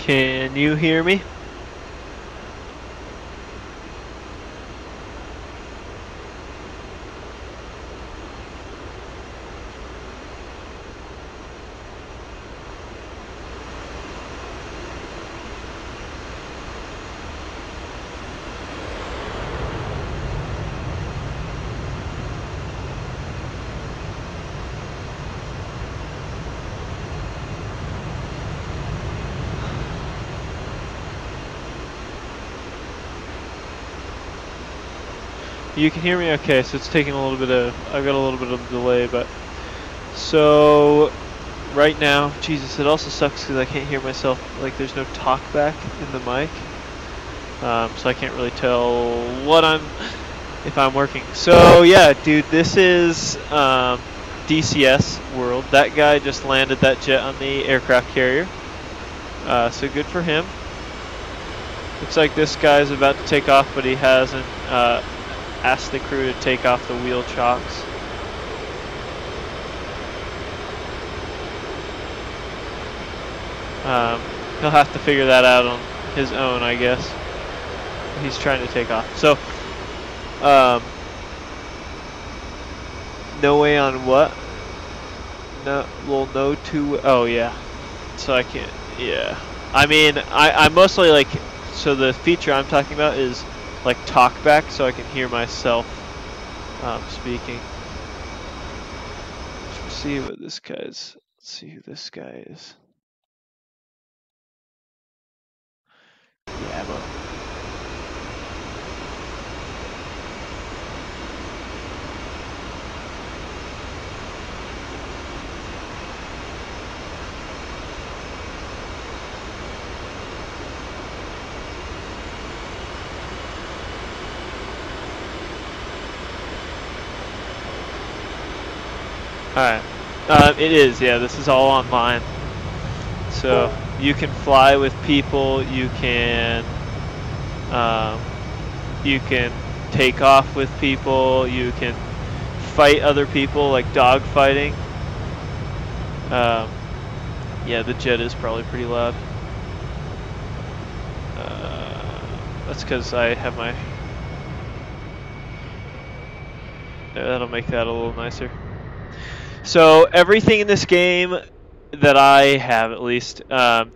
Can you hear me? You can hear me? Okay, so it's taking a little bit of, I've got a little bit of a delay, but so right now, Jesus, it also sucks because I can't hear myself, like there's no talk back in the mic, so I can't really tell what if I'm working. So yeah, dude, this is DCS World. That guy just landed that jet on the aircraft carrier, so good for him. Looks like this guy's about to take off, but he hasn't asked the crew to take off the wheel chocks. He'll have to figure that out on his own, I guess. He's trying to take off. So, no way on what? No, well, no to. Oh yeah. So I can't. Yeah. I mean, I mostly like. So the feature I'm talking about is like talkback, so I can hear myself speaking. Let's see what this guy's. Let's see who this guy is. Yeah, but. Alright. It is, yeah, this is all online. So you can fly with people, you can take off with people, you can fight other people, like dog fighting. Yeah, the jet is probably pretty loud. That's because I have my... That'll make that a little nicer. So everything in this game that I have, at least,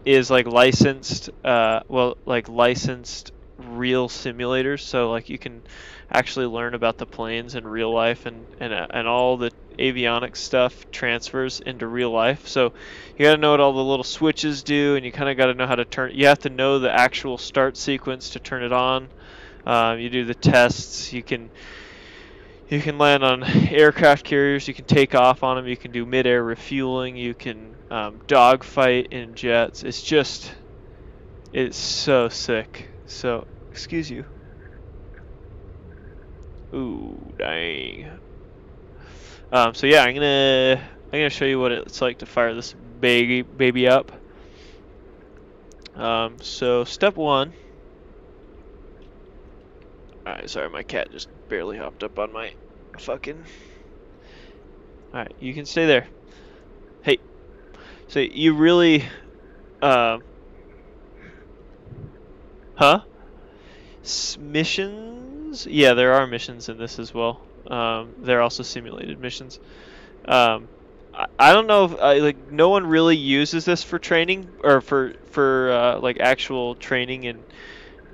is like licensed. Well, like licensed real simulators. So like you can actually learn about the planes in real life, and all the avionics stuff transfers into real life. So you got to know what all the little switches do, and you kind of got to know how to turn. You have to know the actual start sequence to turn it on. You do the tests. You can land on aircraft carriers, you can take off on them, you can do mid-air refueling, you can dogfight in jets. It's so sick. So, excuse you. Ooh, dang. So yeah, I'm gonna show you what it's like to fire this baby up. So step one. Alright, sorry, my cat just barely hopped up on my fucking... Alright, you can stay there. Hey, so you really... Huh? Missions? Yeah, there are missions in this as well. They're also simulated missions. I don't know if like no one really uses this for training or for like actual training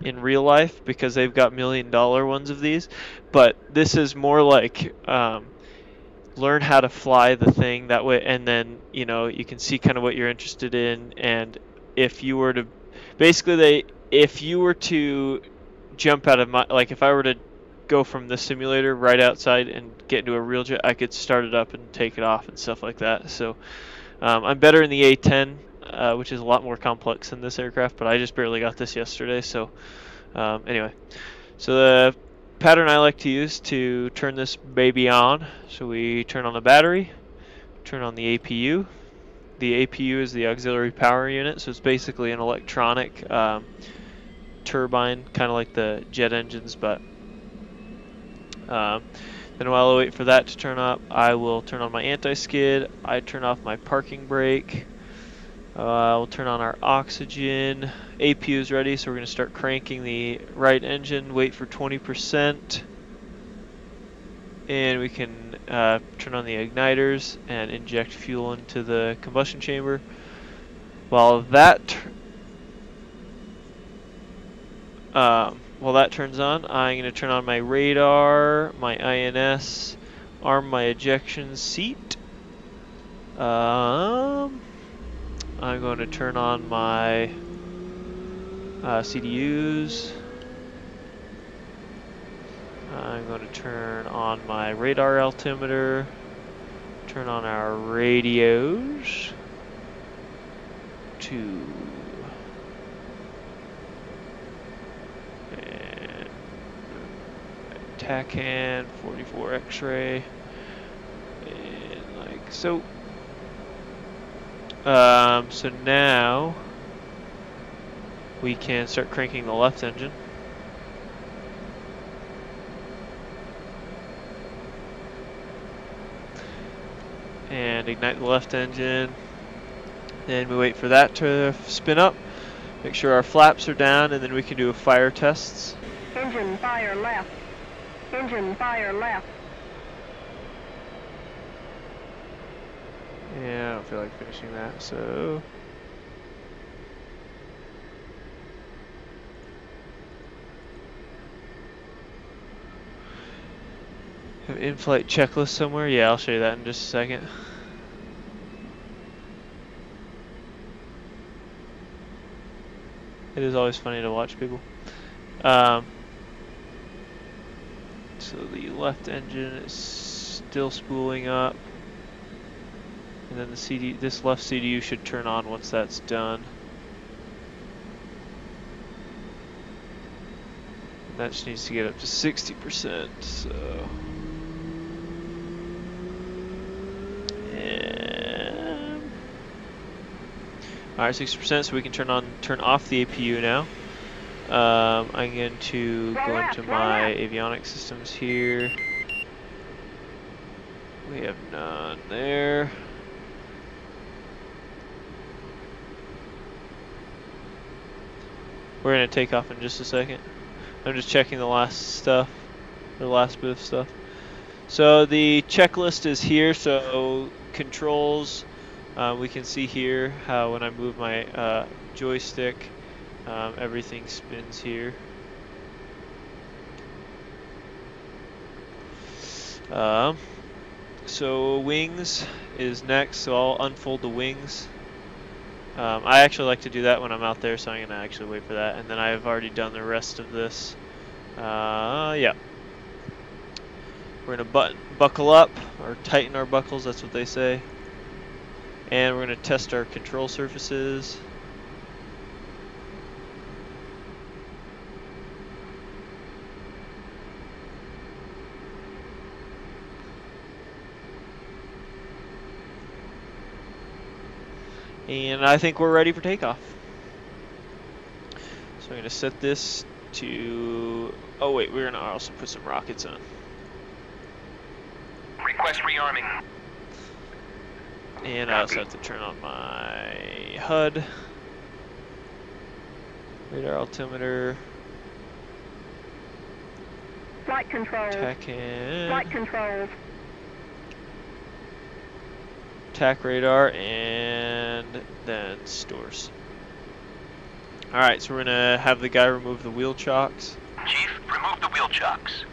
in real life because they've got $1 million ones of these. But this is more like learn how to fly the thing that way, and then you can see kind of what you're interested in, and if you were to basically if you were to jump out of my, like if I were to go from the simulator right outside and get into a real jet, I could start it up and take it off and stuff like that. So I'm better in the A-10, which is a lot more complex than this aircraft, but I just barely got this yesterday. So anyway, so the pattern I like to use to turn this baby on, so we turn on the battery, turn on the APU. The APU is the auxiliary power unit, so it's basically an electronic turbine, kind of like the jet engines, but then while I wait for that to turn up, I will turn on my anti-skid, I turn off my parking brake, We'll turn on our oxygen. APU is ready, so we're going to start cranking the right engine, wait for 20%. And we can turn on the igniters and inject fuel into the combustion chamber. While that turns on, I'm going to turn on my radar, my INS, arm my ejection seat. I'm going to turn on my CDUs. I'm going to turn on my radar altimeter, turn on our radios to and TACAN 44 X-ray, and like so. So now we can start cranking the left engine. And ignite the left engine. Then we wait for that to spin up. Make sure our flaps are down, and then we can do a fire tests. Engine fire left. Engine fire left. Yeah, I don't feel like finishing that, so. Have in-flight checklist somewhere? Yeah, I'll show you that in just a second. It is always funny to watch people. So the left engine is still spooling up. And then this left CDU should turn on once that's done. That just needs to get up to 60%, so. Alright, 60%, so we can turn off the APU now. I'm going to go into my avionics systems here. We have none there. We're going to take off in just a second. I'm just checking the last bit of stuff. So the checklist is here, so controls, we can see here how when I move my joystick, everything spins here. So wings is next, so I'll unfold the wings. I actually like to do that when I'm out there, so I'm going to actually wait for that. And then I've already done the rest of this. Yeah. We're going to buckle up, or tighten our buckles, that's what they say. And we're going to test our control surfaces. And I think we're ready for takeoff. So I'm going to set this to... Oh wait, we're going to also put some rockets on. Request rearming. And I also have to turn on my HUD. Radar altimeter. Flight controls. TACAN. Flight controls. TAC radar, and then stores. Alright, so we're going to have the guy remove the wheel chocks. Chief, remove the wheel chocks.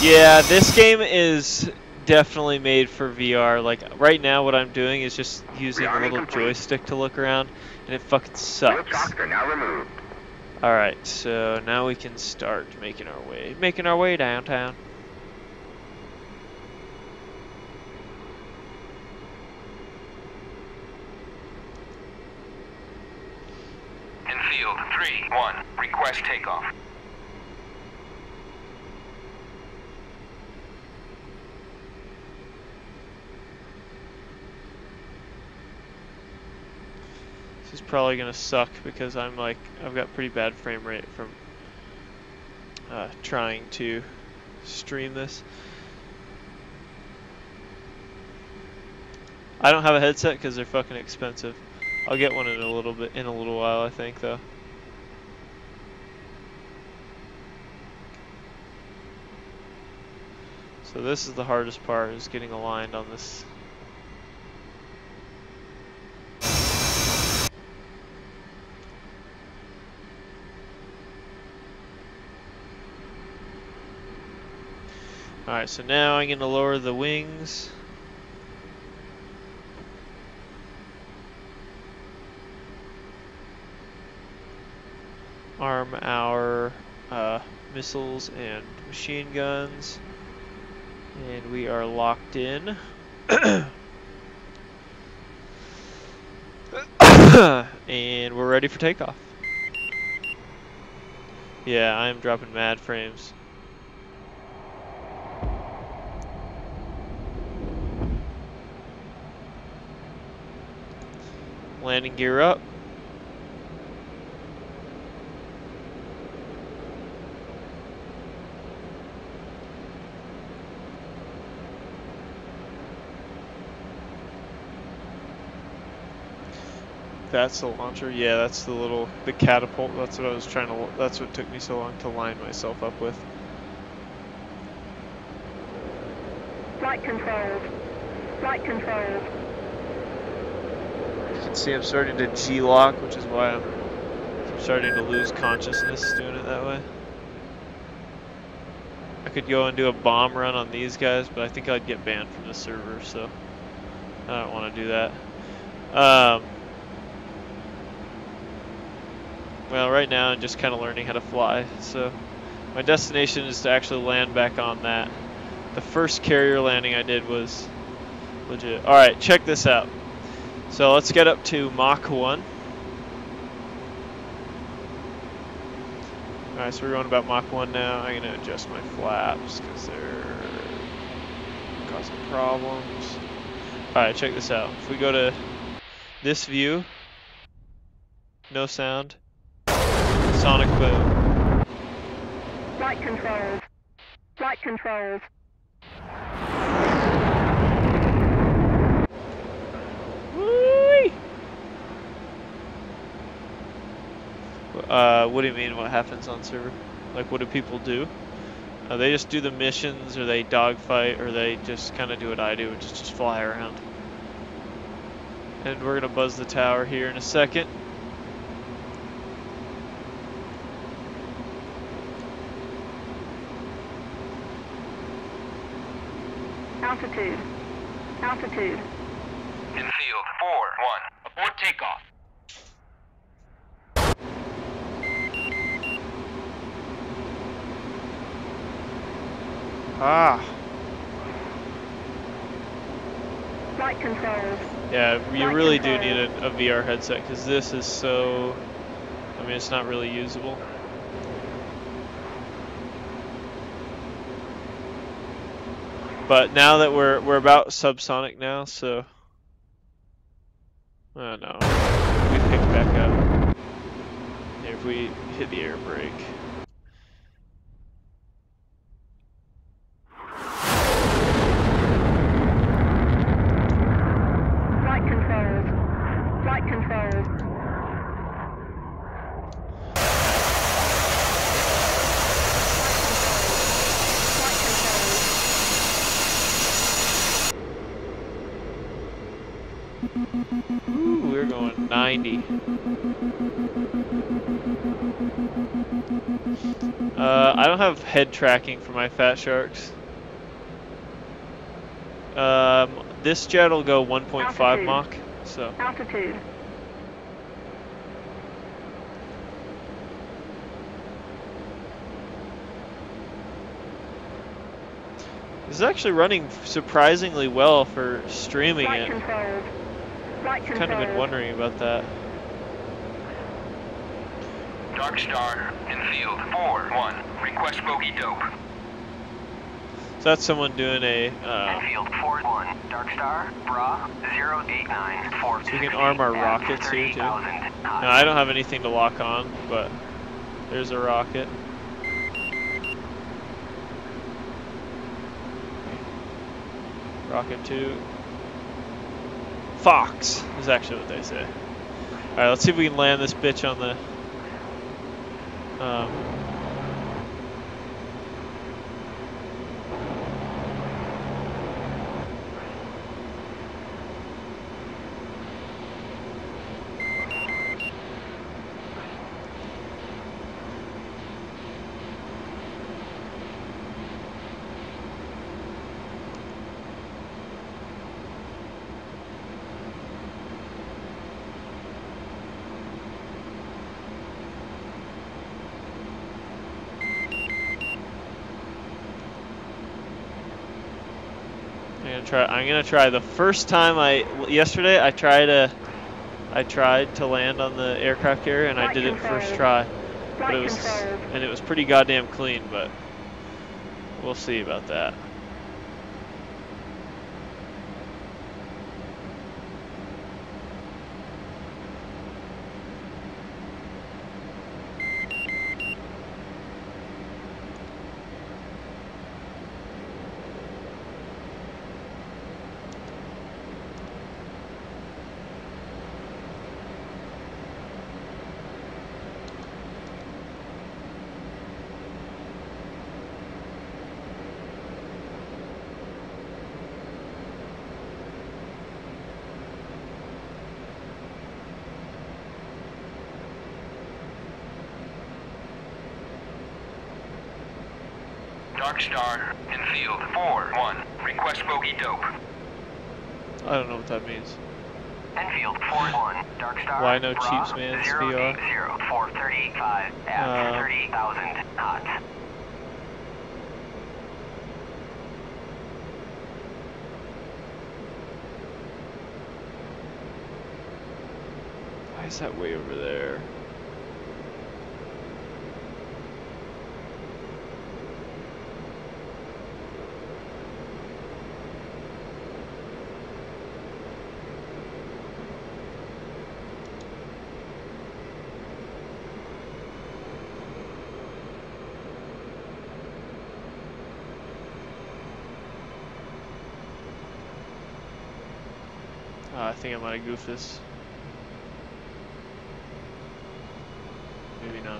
Yeah, this game is definitely made for VR. Like, right now what I'm doing is just using a little joystick to look around, and it fucking sucks. Wheel chocks are now removed. Alright, so now we can start making our way downtown. In field, 3, 1, request takeoff. This is probably gonna suck because I've got pretty bad frame rate from trying to stream this. I don't have a headset because they're fucking expensive. I'll get one in a little while, I think, though. So this is the hardest part, is getting aligned on this. Alright, so now I'm going to lower the wings. Arm our missiles and machine guns. And we are locked in. And we're ready for takeoff. Yeah, I am dropping mad frames. Landing gear up. That's the launcher. Yeah, that's the catapult. That's what I was trying to. That's what took me so long to line myself up with. Flight controls. Flight controls. You can see I'm starting to G-lock, which is why I'm starting to lose consciousness doing it that way. I could go and do a bomb run on these guys, but I think I'd get banned from the server, so I don't want to do that. Well, right now I'm just kind of learning how to fly, so my destination is to actually land back on that. The first carrier landing I did was legit. Alright, check this out. So let's get up to Mach 1. Alright, so we're going about Mach 1 now. I'm going to adjust my flaps because they're causing problems. Alright, check this out. If we go to this view, no sound, sonic boom. Flight controls. Flight controls. Whee! What do you mean, what happens on server? Like, what do people do? They just do the missions, or they dogfight, or they just kind of do what I do, which is just fly around. And we're going to buzz the tower here in a second. Altitude. Altitude. In field 4-1. Abort takeoff. Ah. Flight controls. Yeah, you Flight really do control. need a VR headset, because this is so... I mean, it's not really usable. But now that we're about subsonic now, so... Oh no. We pick back up. Here, if we hit the air brake. Flight controls. Flight controls. Ooh, we're going 90. I don't have head tracking for my Fat Sharks. This jet will go 1.5 Altitude. Mach, so. Altitude. This is actually running surprisingly well for streaming Flight it. controls. Flight I've controls. kind of been wondering about that. Dark Star in field 4-1. Request bogey dope. So that's someone doing a. In field 4-1. Dark Star, Bra 089. So we can arm our rockets here too. Now I don't have anything to lock on, but there's a rocket. Rocket 2. Fox is actually what they say. Alright, let's see if we can land this bitch on the... I'm gonna try. The first time yesterday I tried to land on the aircraft carrier and I did it first try, but it was pretty goddamn clean. But we'll see about that. Dark Star, infield 4-1. Request bogey dope. I don't know what that means. Infield 4-1. Dark Star. Why no Cheaps Man's VR? 435 at 30,000 knots. Why is that way over there? I think I might have goofed this. Maybe not.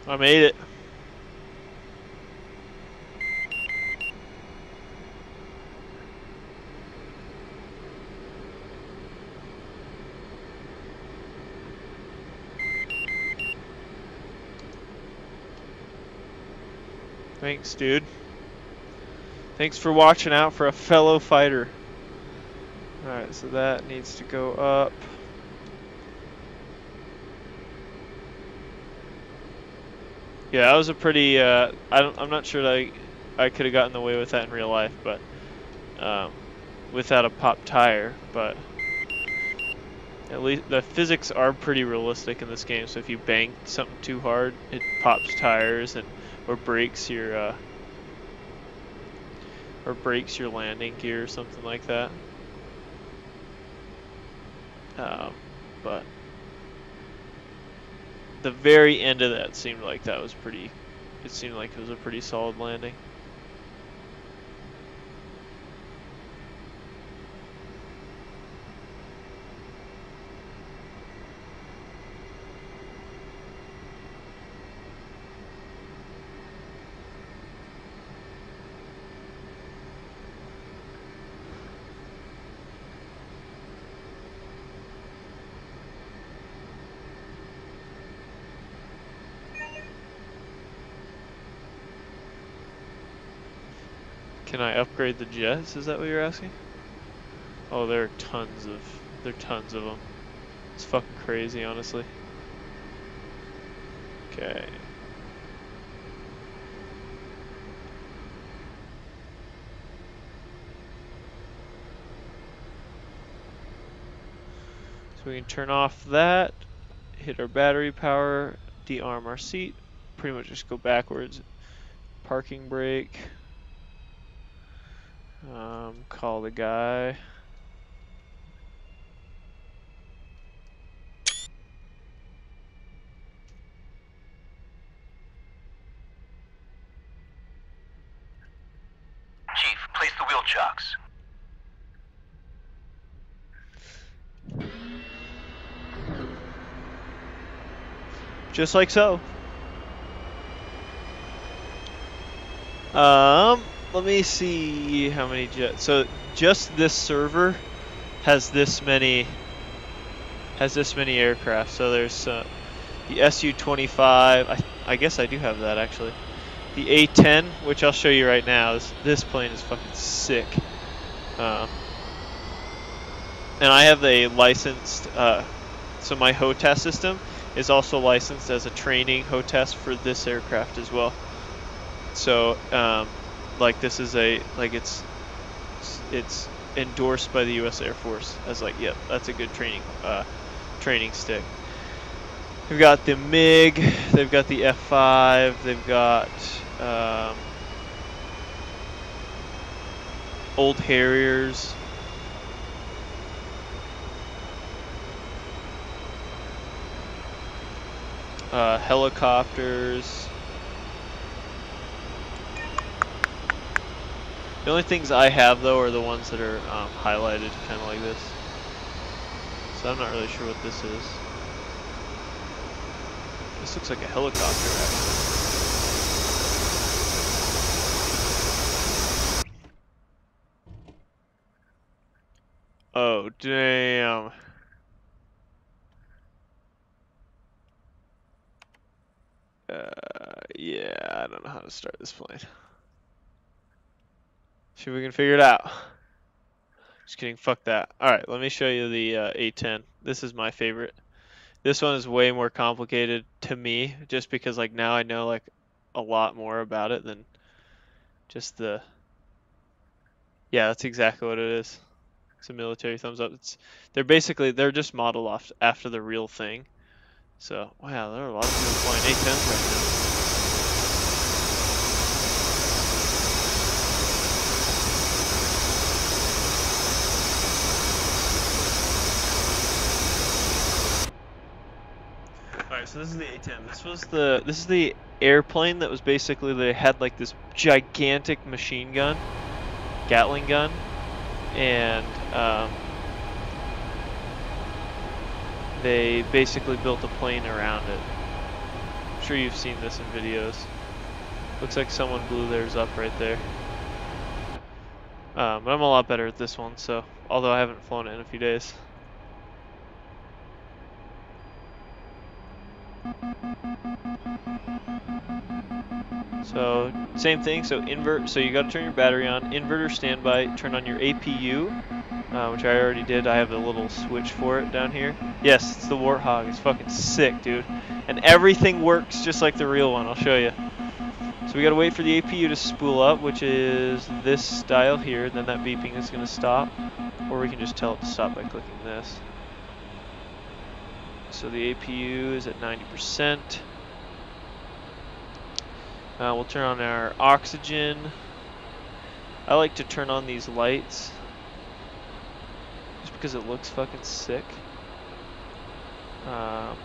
I made it. Thanks, dude. Thanks for watching out for a fellow fighter. Alright, so that needs to go up. Yeah, that was a pretty, I'm not sure that I could have gotten away with that in real life, but, without a pop tire, but at least the physics are pretty realistic in this game, so if you bang something too hard, it pops tires or breaks your landing gear or something like that. But the very end of that seemed like it was a pretty solid landing. Can I upgrade the jets? Is that what you're asking? Oh, there are tons of them. It's fucking crazy, honestly. Okay. So we can turn off that, hit our battery power, de-arm our seat. pretty much just go backwards. Parking brake. Call the guy. Chief, place the wheel chocks. Just like so. Let me see how many jets. So just this server has this many aircraft. So there's the Su-25. I guess I do have that actually. The A-10, which I'll show you right now. This plane is fucking sick. And I have a licensed. So my HOTAS system is also licensed as a training HOTAS for this aircraft as well. So, like this is it's endorsed by the U.S. Air Force as like, yep, that's a good training stick. They've got the MiG, they've got the F5, they've got old Harriers. Helicopters. The only things I have though are the ones that are highlighted, kind of like this. So I'm not really sure what this is. This looks like a helicopter actually. Oh damn. Yeah, I don't know how to start this plane. See if we can figure it out. Just kidding, fuck that. Alright, let me show you the A-10. This is my favorite. This one is way more complicated to me, just because like now I know like a lot more about it than just the... Yeah, that's exactly what it is. It's a military thumbs up. They're just modeled off after the real thing. So, wow, there are a lot of people flying A-10s right now. Alright, so this is the A-10. This is the airplane that was basically, they had like this gigantic machine gun, Gatling gun, and they basically built a plane around it. I'm sure you've seen this in videos. Looks like someone blew theirs up right there. But I'm a lot better at this one, so although I haven't flown it in a few days. So same thing. So you got to turn your battery on. Inverter standby. Turn on your APU, which I already did. I have a little switch for it down here. Yes, it's the Warthog. It's fucking sick, dude. And everything works just like the real one. I'll show you. So we got to wait for the APU to spool up, which is this dial here. Then that beeping is going to stop, or we can just tell it to stop by clicking this. So the APU is at 90%. We'll turn on our oxygen. I like to turn on these lights just because it looks fucking sick.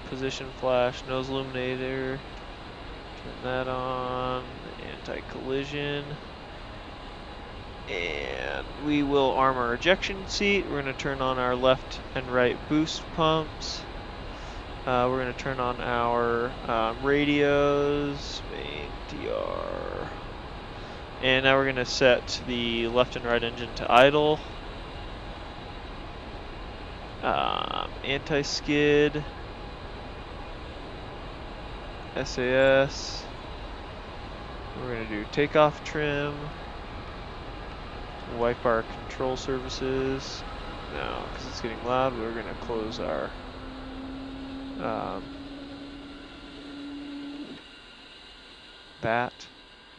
Position flash, nose illuminator. Turn that on. Anti-collision. And we will arm our ejection seat. We're going to turn on our left and right boost pumps. We're going to turn on our radios, main DR, and now we're going to set the left and right engine to idle, anti-skid, SAS, we're going to do takeoff trim, wipe our control surfaces. Now, because it's getting loud, we're going to close our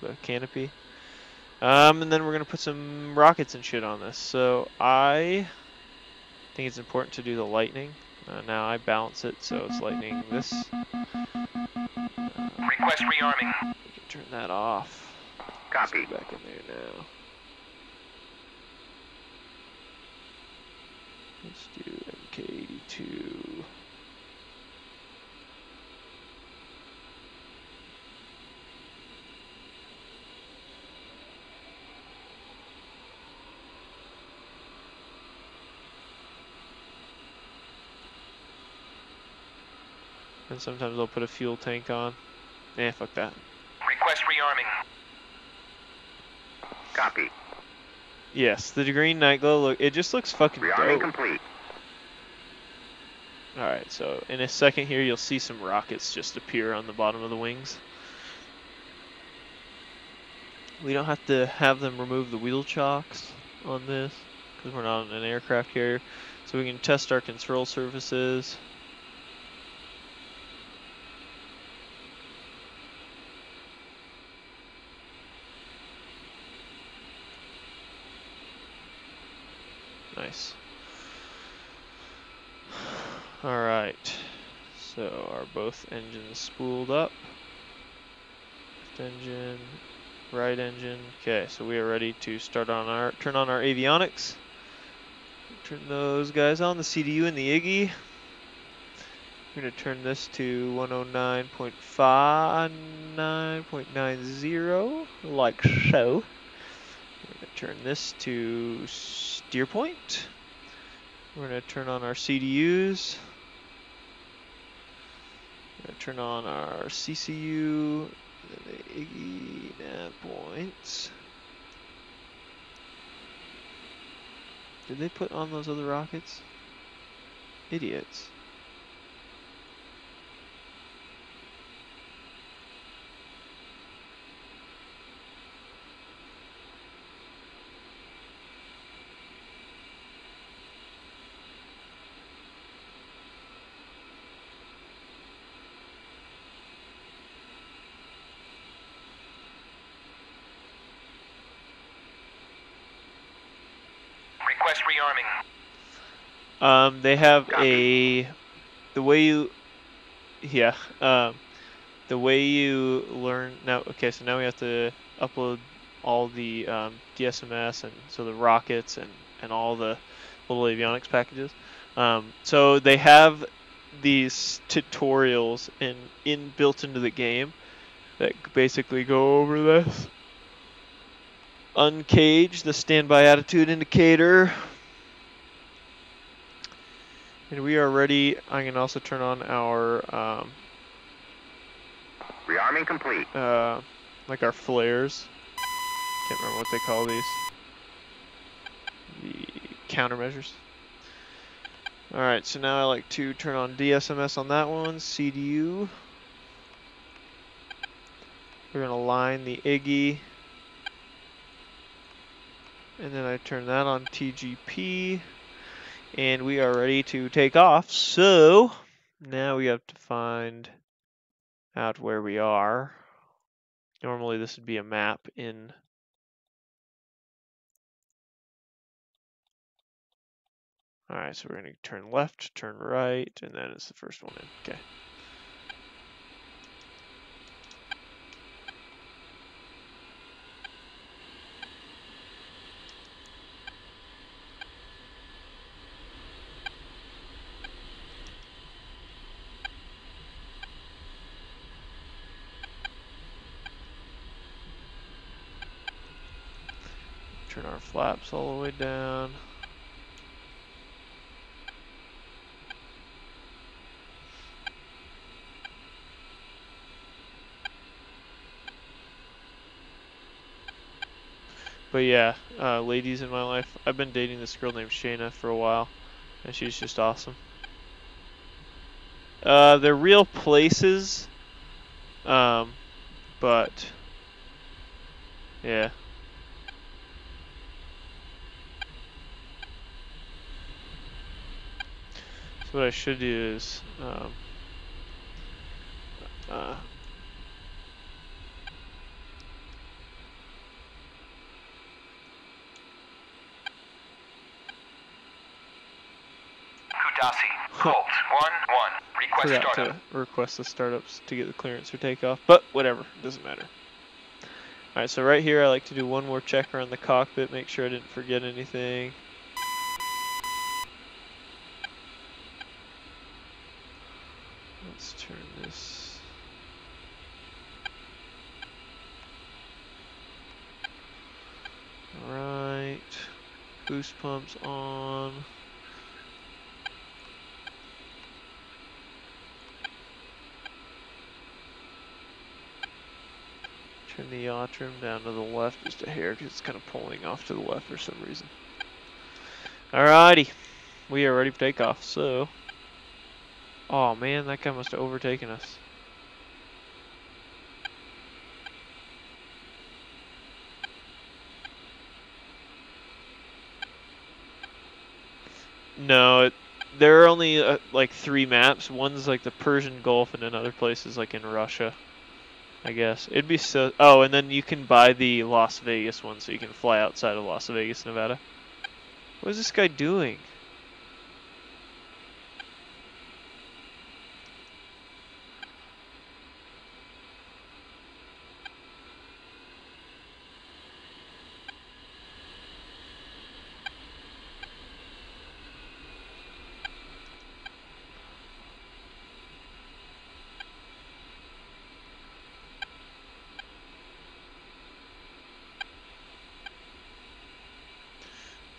the canopy, and then we're gonna put some rockets and shit on this. So I think it's important to do the lightning. Now I balance it so it's lightning this. Request rearming. We can turn that off. Copy. Let's go back in there now. Let's do MK82. And sometimes they'll put a fuel tank on. Eh, fuck that. Request rearming. Copy. Yes, the green night glow, look, it just looks fucking Rearming dope. complete. Alright, so in a second here, you'll see some rockets just appear on the bottom of the wings. We don't have to have them remove the wheel chocks on this, because we're not on an aircraft carrier. So we can test our control surfaces. Nice. Alright, so are both engines spooled up? Left engine, right engine. Okay, so we are ready to turn on our avionics. Turn those guys on, the CDU and the IGI. We're going to turn this to 109.59.90, like so. We're going to turn this to steer point. We're going to turn on our CDUs. We're going to turn on our CCU, and the IGI nav points. Did they put on those other rockets? Idiots. Request rearming. They have Copy. the way you, yeah, the way you learn now. Okay, so now we have to upload all the DSMS and so the rockets and all the little avionics packages. So they have these tutorials built into the game that basically go over this. Uncage the standby attitude indicator. And we are ready. I can also turn on our Rearming complete. like our flares. Can't remember what they call these. The countermeasures. Alright, so now I like to turn on DSMS on that one. CDU. We're going to line the IGI. And then I turn that on TGP. And we are ready to take off. So now we have to find out where we are. Normally this would be a map in. Alright, so we're going to turn left, turn right, and then it's the first one in. Okay. Turn our flaps all the way down. But yeah, ladies in my life, I've been dating this girl named Shayna for a while, and she's just awesome. They're real places, but yeah. So what I should do is Dossie, Colt 1-1. Request Forgot startup. to request the startups to get the clearance for takeoff, but whatever, doesn't matter. Alright, so right here I like to do one more check around the cockpit, make sure I didn't forget anything. Let's turn this. Alright, boost pumps on. Turn the yaw trim down to the left just a hair because it's kind of pulling off to the left for some reason. Alrighty, we are ready for takeoff. So, oh man, that guy must have overtaken us. No, there are only like 3 maps. One's like the Persian Gulf, and another place is like in Russia. I guess it'd be so. Oh, and then you can buy the Las Vegas one, so you can fly outside of Las Vegas, Nevada. What is this guy doing?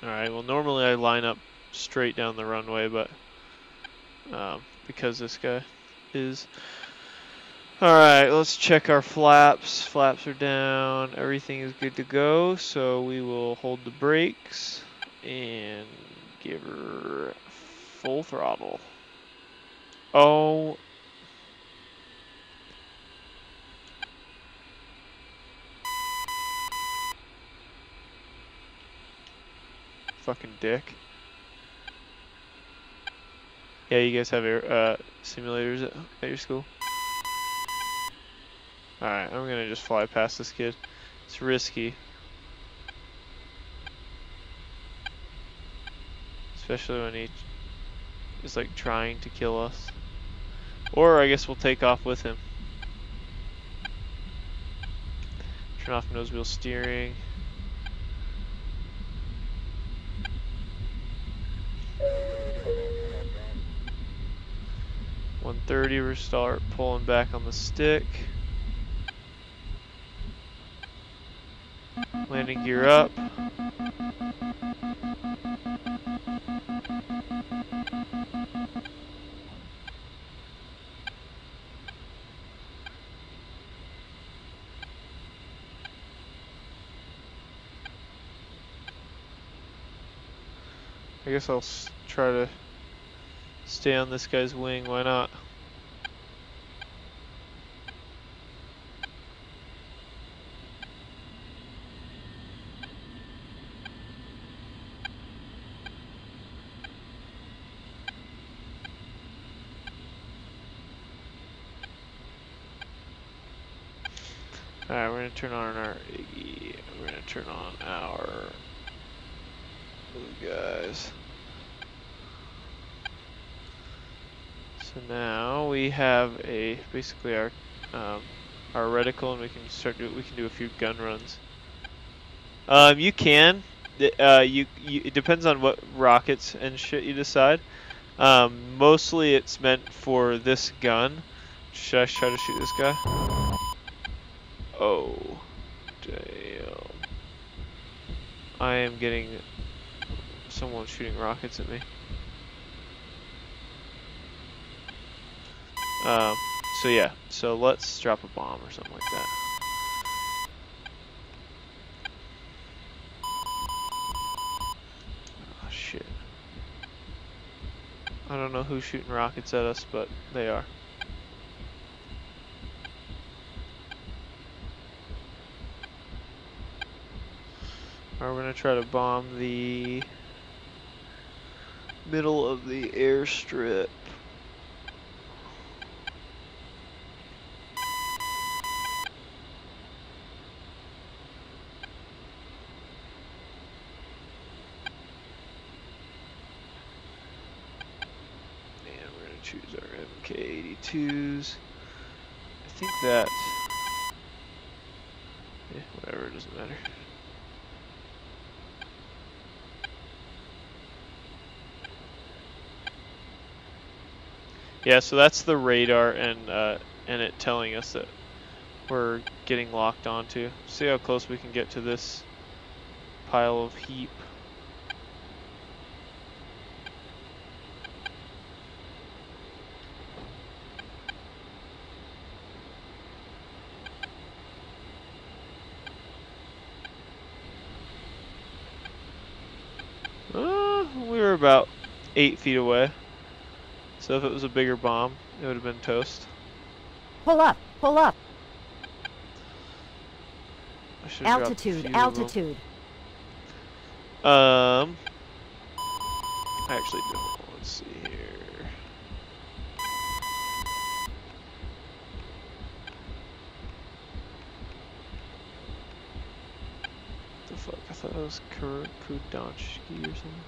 Alright, well normally I line up straight down the runway, but because this guy is... Alright, let's check our flaps. Flaps are down, everything is good to go, so we will hold the brakes and give her full throttle. Oh. Fucking dick. Yeah, you guys have air, simulators at your school? Alright, I'm gonna just fly past this kid. It's risky. Especially when he is like trying to kill us. Or I guess we'll take off with him. Turn off nose wheel steering. .130, we start pulling back on the stick. Landing gear up. I guess I'll try to stay on this guy's wing, why not? Alright, we're gonna turn on our Iggy. We're gonna turn on our blue guys. So now we have basically our reticle, and we can do a few gun runs. You can. It depends on what rockets and shit you decide. Mostly it's meant for this gun. Should I try to shoot this guy? Oh, damn. I am getting someone shooting rockets at me. So yeah, so let's drop a bomb or something like that. Oh shit. I don't know who's shooting rockets at us, but they are. Alright, we're gonna try to bomb the middle of the airstrip. choose our MK82s. I think that. Yeah, whatever, it doesn't matter. Yeah, so that's the radar and it telling us that we're getting locked onto. See how close we can get to this pile of heap. We were about 8 feet away. So if it was a bigger bomb, it would have been toast. Pull up, pull up. I should have dropped a Altitude, few altitude. of them. I actually don't. Let's see here. What the fuck? I thought that was Kudanski or something.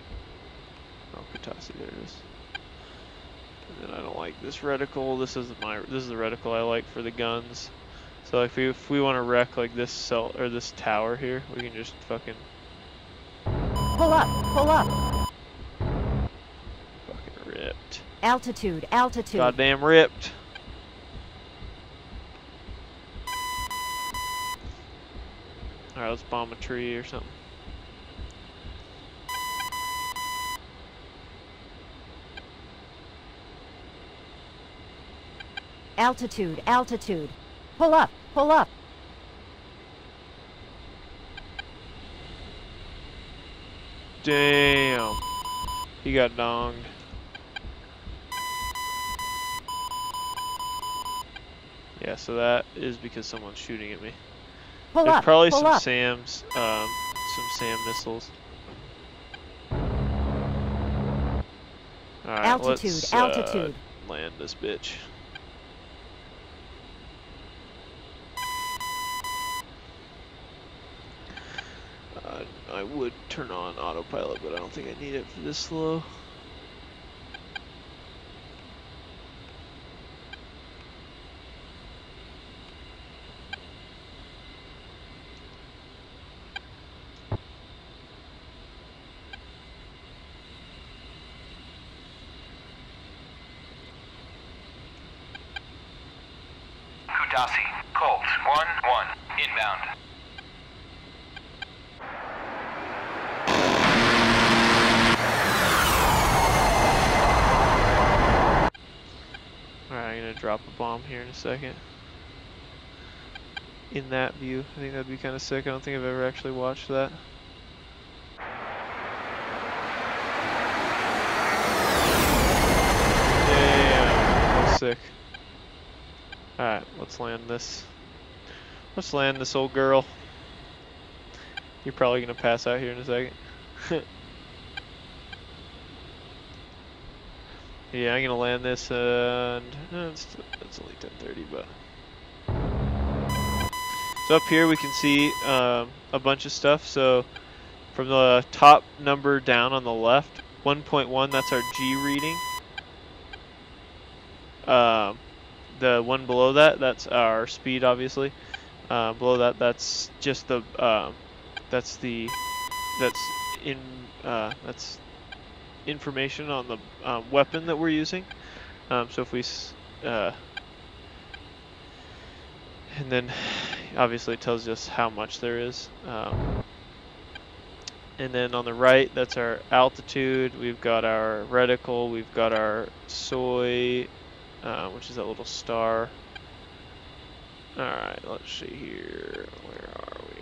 Oh, Kutasi, there it is. And then I don't like this reticle. This is the reticle I like for the guns. So like if we want to wreck like this cell or this tower here, we can just fucking Pull up, pull up. fucking ripped. Altitude, altitude. Goddamn ripped. Alright, let's bomb a tree or something. Altitude, altitude. Pull up, pull up. Damn. He got donged. Yeah, so that is because someone's shooting at me. Pull There's up, probably pull some up. SAM missiles. Alright, Altitude, let's altitude. land this bitch. I would turn on autopilot, but I don't think I need it for this slow. Kutasi, Colt, 1-1, inbound. Alright, I'm gonna drop a bomb here in a second. In that view. I think that'd be kind of sick. I don't think I've ever actually watched that. Damn, that's sick. Alright, let's land this. Let's land this old girl. You're probably gonna pass out here in a second. Yeah, I'm gonna land this and it's only 10:30, but so up here we can see a bunch of stuff. So from the top number down on the left, 1.1, that's our G reading. The one below that, that's our speed, obviously. Below that, that's just the that's information on the weapon that we're using. So if we and then obviously it tells us how much there is. And then on the right, that's our altitude. We've got our reticle. We've got our soy, which is that little star. All right, let's see here. Where are we?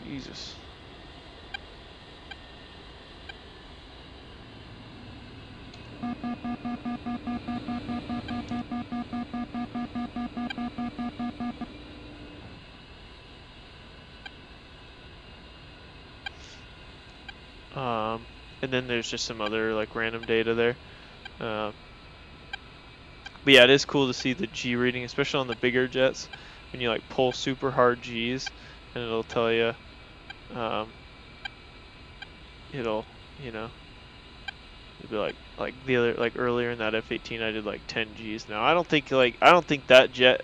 Jesus. and then there's just some other like random data there. But yeah, it is cool to see the G reading, especially on the bigger jets, when you like pull super hard Gs, and it'll tell you, it'll, you know, it'll be like the other, like earlier in that F-18, I did like 10 Gs. Now I don't think that jet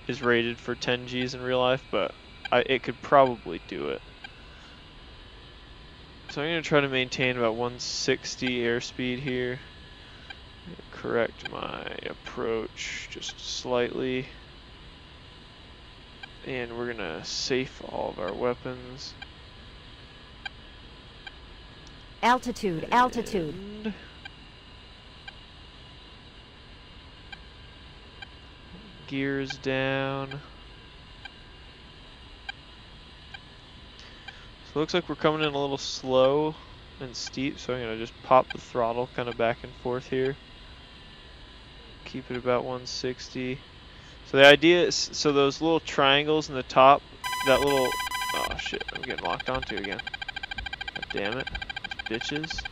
is rated for 10 Gs in real life, but it could probably do it. So I'm gonna try to maintain about 160 airspeed here. Correct my approach just slightly. And we're gonna safe all of our weapons. Altitude, altitude. And gears down. So it looks like we're coming in a little slow and steep, so I'm gonna just pop the throttle kind of back and forth here. Keep it about 160. So the idea is, so those little triangles in the top, that little, oh shit, I'm getting locked onto again. God damn it, those bitches.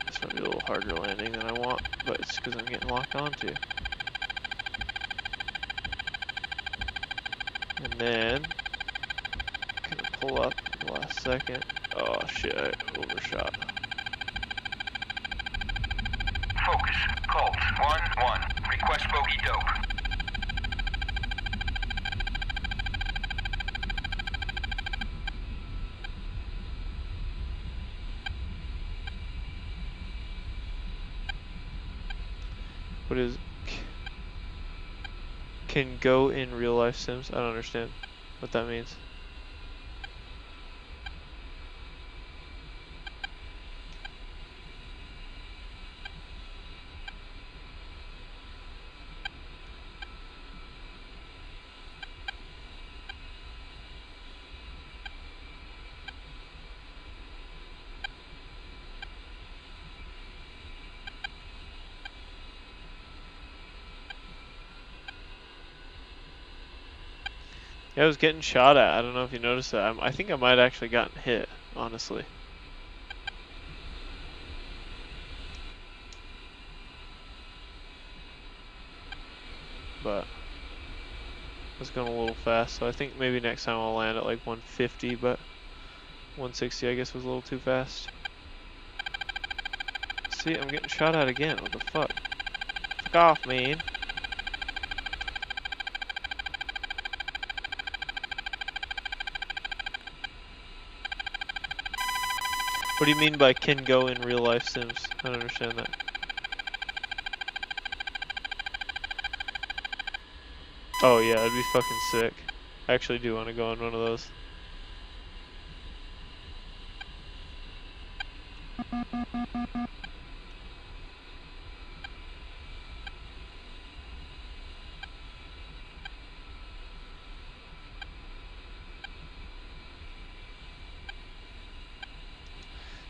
This might be a little harder landing than I want, but it's because I'm getting locked onto. And then, gonna pull up in the last second. Oh shit, I overshot. Focus. Colt 1-1. Request bogey dope. What is can go in real life sims? I don't understand what that means. Yeah, I was getting shot at. I don't know if you noticed that. I think I might have actually gotten hit, honestly. But I was going a little fast, so I think maybe next time I'll land at like 150, but 160 I guess was a little too fast. See, I'm getting shot at again. What the fuck? Fuck off, man. What do you mean by can go in real life sims? I don't understand that. Oh yeah, that'd be fucking sick. I actually do want to go on one of those.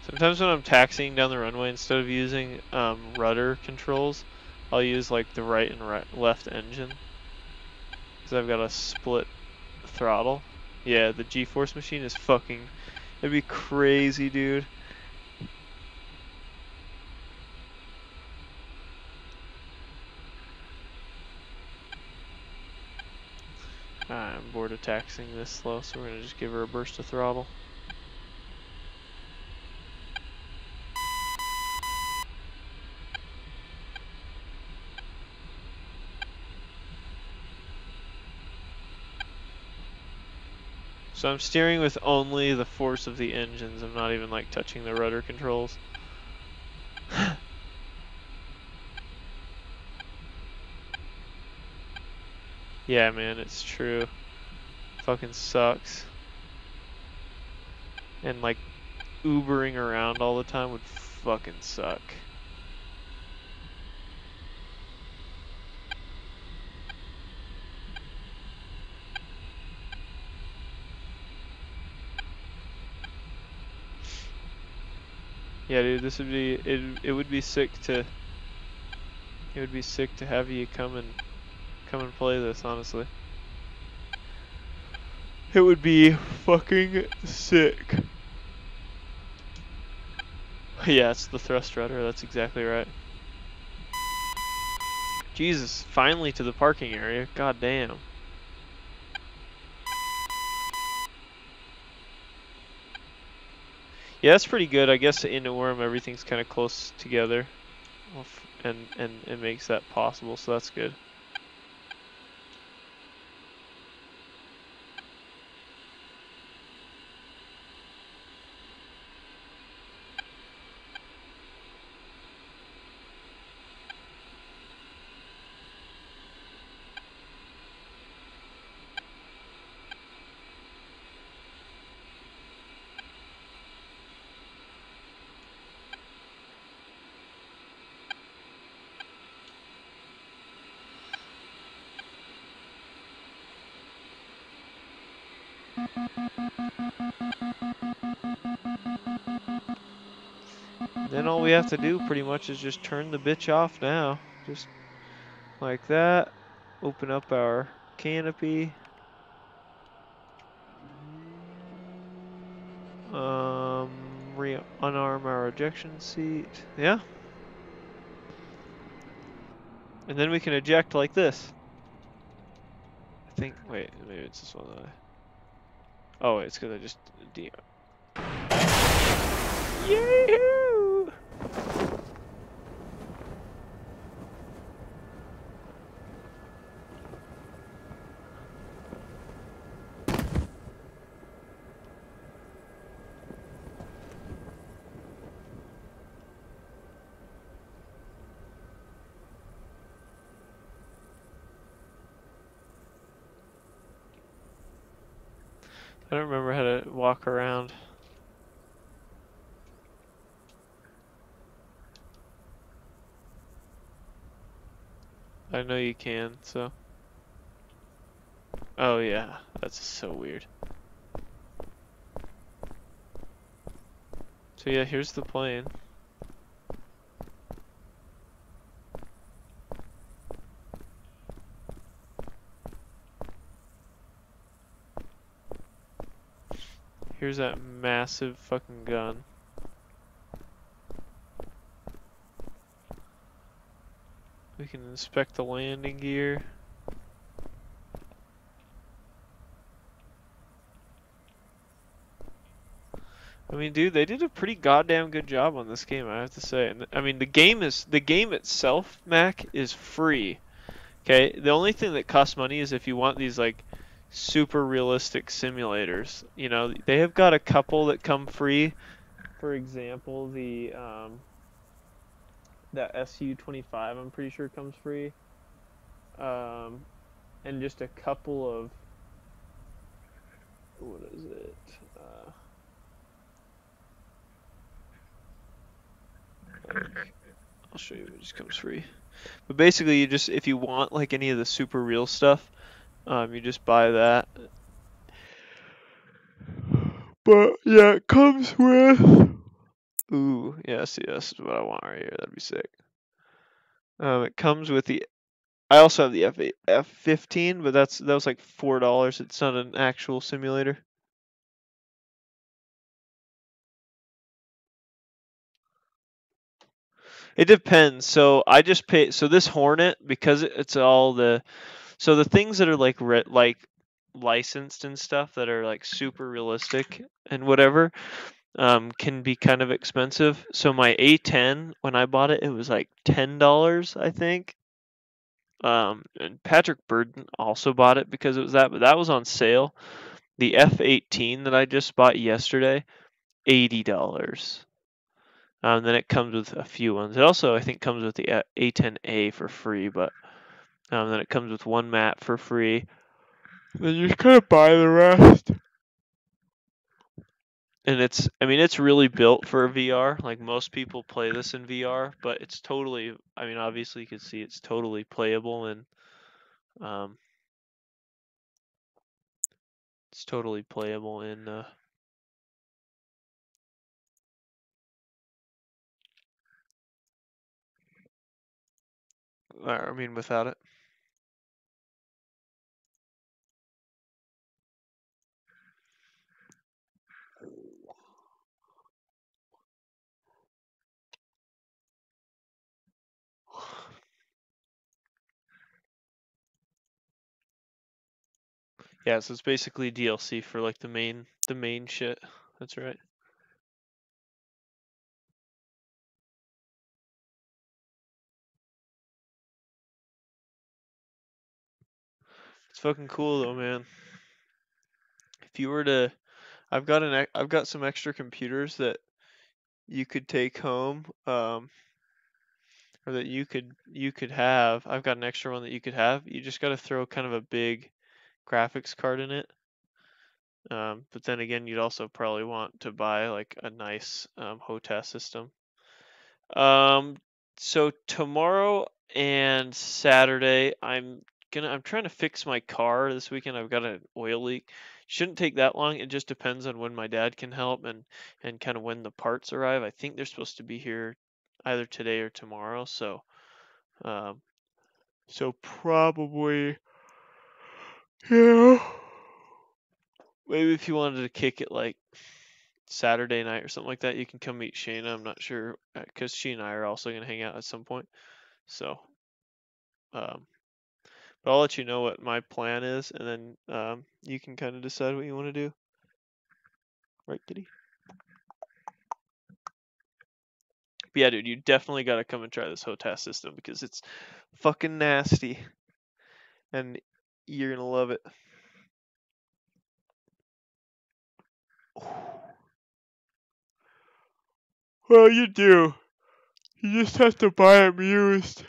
Sometimes when I'm taxiing down the runway, instead of using rudder controls, I'll use like the right and left engine. Because I've got a split throttle. Yeah, the G-force machine is fucking, it'd be crazy, dude. I'm bored of taxiing this slow, so we're gonna just give her a burst of throttle. So I'm steering with only the force of the engines. I'm not even like touching the rudder controls. Yeah, man, it's true. Fucking sucks. And like Ubering around all the time would fucking suck. Yeah, dude, this would be it would be sick to have you come and play this, honestly. It would be fucking sick. Yeah, it's the thrust rudder. That's exactly right. Jesus, finally to the parking area. God damn. Yeah, that's pretty good. I guess in Orem everything's kind of close together, and it makes that possible. So that's good. Then all we have to do pretty much is just turn the bitch off now. Just like that. Open up our canopy. Unarm our ejection seat. Yeah. And then we can eject like this. I think, wait, maybe it's this one that oh, wait, it's because I just Yahoo! I don't remember how to walk around. I know you can, so. Oh yeah, that's so weird. So yeah, here's the plane. Here's that massive fucking gun. We can inspect the landing gear. I mean, dude, they did a pretty goddamn good job on this game, I have to say. And I mean, the game itself, Mac, is free. Okay, the only thing that costs money is if you want these like super realistic simulators. You know, they have got a couple that come free. For example, the that SU-25, I'm pretty sure comes free. And just a couple of, what is it? I'll show you what just comes free. But basically, you just, if you want like any of the super real stuff, you just buy that. But yeah, it comes with. Ooh, yes, yes, is what I want right here. That'd be sick. It comes with the. I also have the F15, but that was like $4. It's not an actual simulator. It depends. So I just pay. So this Hornet, because it's all the. So the things that are like licensed and stuff that are like super realistic and whatever, can be kind of expensive. So my A10, when I bought it, it was like $10, I think. And Patrick Burden also bought it because it was that, but that was on sale. The F18 that I just bought yesterday, $80. Then it comes with a few ones. It also, I think, comes with the A10A for free, but then it comes with one map for free. Then you just kind of buy the rest. And I mean, it's really built for VR. Like most people play this in VR, but it's totally, I mean, obviously you can see it's totally playable and it's totally playable in I mean, without it. Yeah, so it's basically DLC for like the main shit. That's right. It's fucking cool though, man. If you were to, I've got some extra computers that you could take home, or that you could have. I've got an extra one that you could have. You just got to throw kind of a big graphics card in it. But then again, you'd also probably want to buy like a nice HOTAS system. Um, so tomorrow and Saturday, I'm trying to fix my car this weekend. I've got an oil leak. Shouldn't take that long. It just depends on when my dad can help and kind of when the parts arrive. I think they're supposed to be here either today or tomorrow. Um, so probably, yeah. Maybe if you wanted to kick it like Saturday night or something like that, you can come meet Shayna. I'm not sure because she and I are also gonna hang out at some point. So, um, but I'll let you know what my plan is, and then you can kind of decide what you want to do. Right, Kitty? But yeah, dude, you definitely gotta come and try this HOTAS system because it's fucking nasty, and you're gonna love it. Well, you do. You just have to buy them used.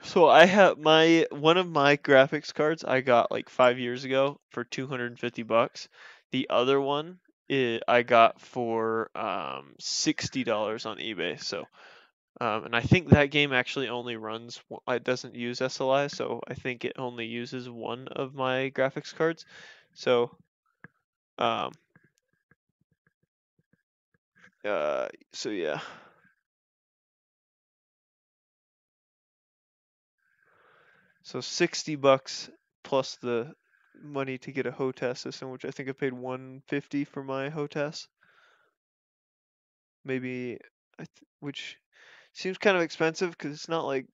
So I have one of my graphics cards I got like 5 years ago for $250. The other one I got for $60 on eBay. So and I think that game actually only runs. It doesn't use SLI, so I think it only uses one of my graphics cards. So um so yeah. So $60 plus the money to get a HOTAS system, which I think I paid $150 for my HOTAS. Maybe, which seems kind of expensive because it's not like,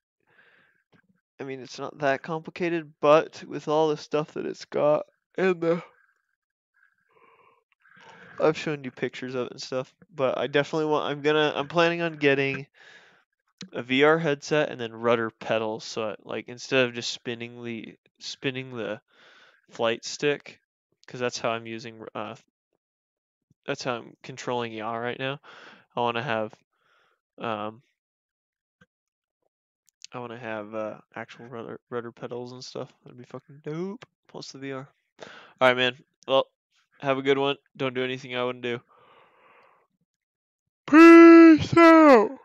I mean, it's not that complicated, but with all the stuff that it's got and I've shown you pictures of it and stuff, but I definitely I'm planning on getting a VR headset and then rudder pedals. So like instead of just spinning the flight stick, because that's how I'm controlling yaw right now. I want to have um actual rudder pedals and stuff. That'd be fucking dope. Plus the VR. All right, man. Well, have a good one. Don't do anything I wouldn't do. Peace out.